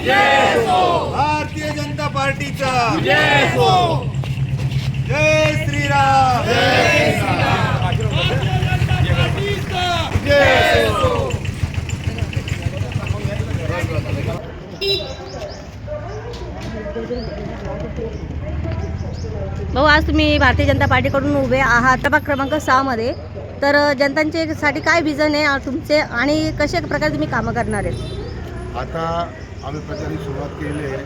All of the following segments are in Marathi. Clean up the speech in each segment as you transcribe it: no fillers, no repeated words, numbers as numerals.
भारतीय जनता पार्टीचा जय श्रीराम भाऊ, आज तुम्ही भारतीय जनता पार्टीकडून उभे आहात प्रभाग क्रमांक 6 मध्ये, तर जनतांसाठी काय विजन आहे तुमचे आणि कशा प्रकारे तुम्ही कामं करणार आहेत? आता आम्ही प्रचाराची सुरुवात केली आहे,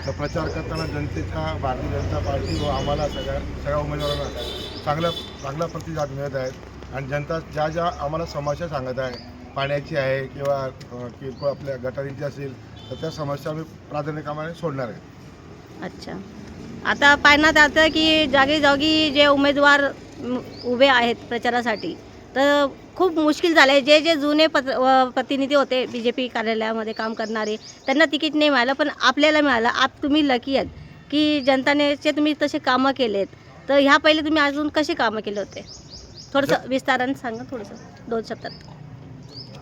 तर प्रचार करताना जनतेचा भारतीय जनता पार्टी व आम्हाला सगळ्या उमेदवारांना चांगला प्रतिसाद मिळत आहेत आणि जनता ज्या आम्हाला समस्या सांगत आहे, पाण्याची आहे किंवा किरकोळ आपल्या गटारींची असेल, तर त्या समस्या आम्ही प्राधान्यक्रमाने सोडणार आहे. अच्छा, आता पाहण्यात आता की जागी जे उमेदवार उभे आहेत प्रचारासाठी, तर खूप मुश्किल झालं आहे. जे जुने प्रतिनिधी होते BJP कार्यालयामध्ये काम करणारे, त्यांना तिकीट नाही मिळालं, पण आपल्याला मिळालं. तुम्ही लकी आहेत की जनताने तुम्ही तसे कामं केलेत. तर ह्या पहिले तुम्ही अजून कसे कामं केले होते? थोडंसं विस्ताराने सांगा, थोडंसं 2 शब्दात.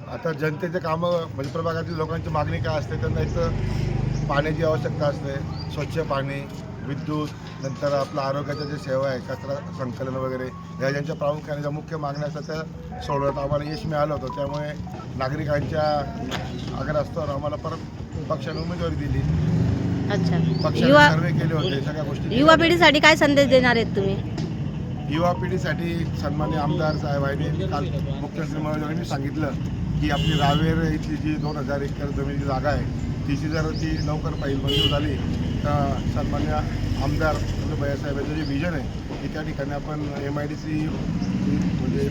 आता जनतेचे कामं म्हणजे प्रभागातील लोकांची मागणी काय असते, त्यांना इथं पाण्याची आवश्यकता असते, स्वच्छ पाणी, विद्युत, नंतर आपलं आरोग्याच्या जे सेवा आहे, कचरा संकलन वगैरे, ह्या ज्यांच्या प्रामुख्याने ज्या मुख्य मागण्या असतात त्या सोडवत आम्हाला यश मिळालं होतं. त्यामुळे नागरिकांच्या आग्रहास्तवर आम्हाला परत पक्षाने उमेदवारी दिली. अच्छा, पक्षाने सर्वे केले होते, सगळ्या गोष्टी. युवा पिढीसाठी काय संदेश देणार आहेत तुम्ही? युवा पिढीसाठी सन्माननीय आमदार साहेबांनी काल मुख्यमंत्री महोदयांनी सांगितलं की आपली रावेर इथली जी 2000 एकर जमिनीची जागा आहे, तिची जर ती लवकर मंजूर झाली तर सन्मान्य आमदार भैयासाहेबांचं जे विजन आहे की त्या ठिकाणी आपण MIDC म्हणजे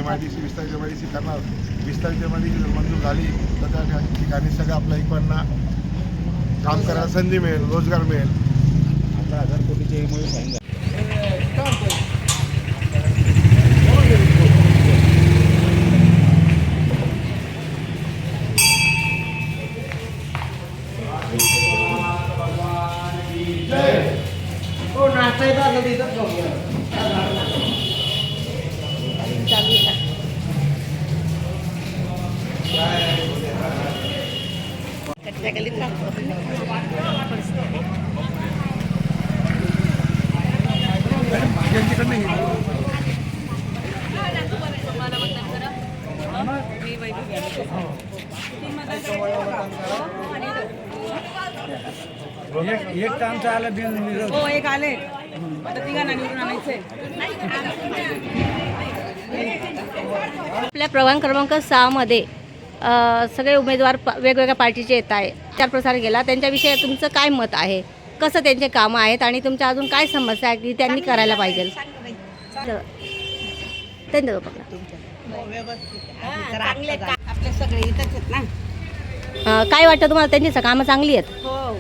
MIDC विस्तारित MIDC करणार. विस्तारित MIDC जर मंजूर झाली तर त्या ठिकाणी सगळं आपल्या इकडनं काम करायला संधी मिळेल, रोजगार मिळेल. 11,000 कोटीचे MOU साईन झाले. एक कामचं आलं बिल हो, एक आले आता तिघांना निवडून आणायचंय. आपल्या प्रभाग क्रमांक 6 मध्ये सगळे उमेदवार वेगवेगळ्या पार्टीचे येत आहे. प्रचार प्रसार गेला, त्यांच्याविषयी तुमचं काय मत आहे? कसं त्यांचे कामं आहेत आणि तुमच्या अजून काय समस्या आहे की त्यांनी करायला पाहिजे? त्यांच्या आपले सगळे इथंच आहेत ना. काय वाटतं तुम्हाला? त्यांची कामं चांगली आहेत? हो,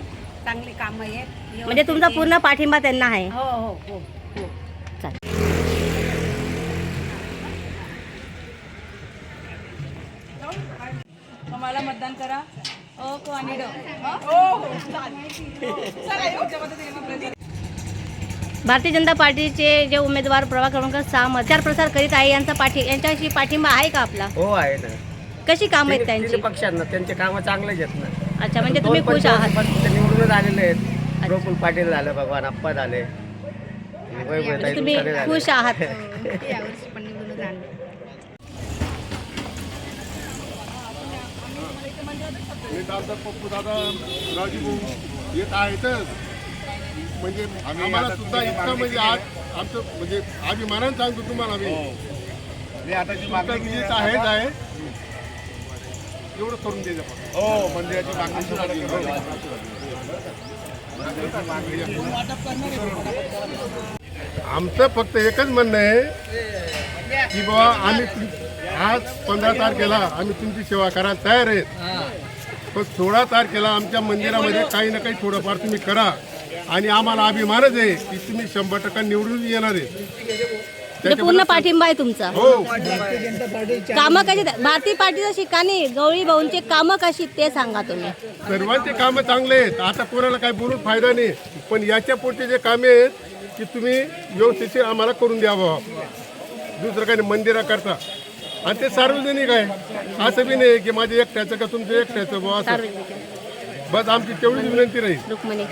चांगली कामं आहेत. म्हणजे तुमचा पूर्ण पाठिंबा त्यांना आहे? हो हो हो हो. चालेल. मला मतदान करा. आणि हो. भारतीय जनता पार्टीचे जे उमेदवार प्रभाग क्रमांक 6 मध्ये प्रचार करीत आहे, यांच्याशी पाठिंबा आहे का आपला? हो आहे ना. कशी कामं आहेत त्यांची? पक्षांना त्यांचे कामं चांगलेच आहेत ना. अच्छा, म्हणजे तुम्ही खुश आहात? निवडून आलेले आहेत. प्रफुल्ल पाटील झालं, भगवान आप्पा झाले, तुम्ही खुश आहात? यावर्षी पण निवडून आणले. पप्पू दादा राजू येत आहेतच. म्हणजे आम्हाला सुद्धा इतकं म्हणजे आज आमचं म्हणजे अभिमानानं सांगतो तुम्हाला मी आता जी मागणी आहेच आहे एवढं करून द्यायचं. हो, मंदिराची आमचं फक्त एकच म्हणणं आहे की बाबा आम्ही आज 15 तारखेला आम्ही तुमची सेवा करायला तयार आहेत, पण 16 तारखेला आमच्या मंदिरामध्ये काही ना काही थोडंफार तुम्ही करा आणि आम्हाला अभिमानच आहे की तुम्ही 100% निवडून येणार आहे. पूर्ण पाठिंबा आहे तुमचा? हो. कामं कशी? भारतीय पार्टीच्या शिकानी गवळी भाऊंचे कामं कशी ते सांगा तुम्ही. सर्वांचे कामं चांगले आहेत. आता कोणाला काही बोलून फायदा नाही, पण याच्या पुढचे जे कामे आहेत की तुम्ही व्यवस्थित आम्हाला करून द्यावं. दुसरं काही मंदिरा करता आणि ते सार्वजनिक आहे, असं बी नाही की माझ्या एकट्याचं का तुमचं एकट्याचं बुवा असं. बस आमची तेवढीच विनंती राहील. रुक्मिणी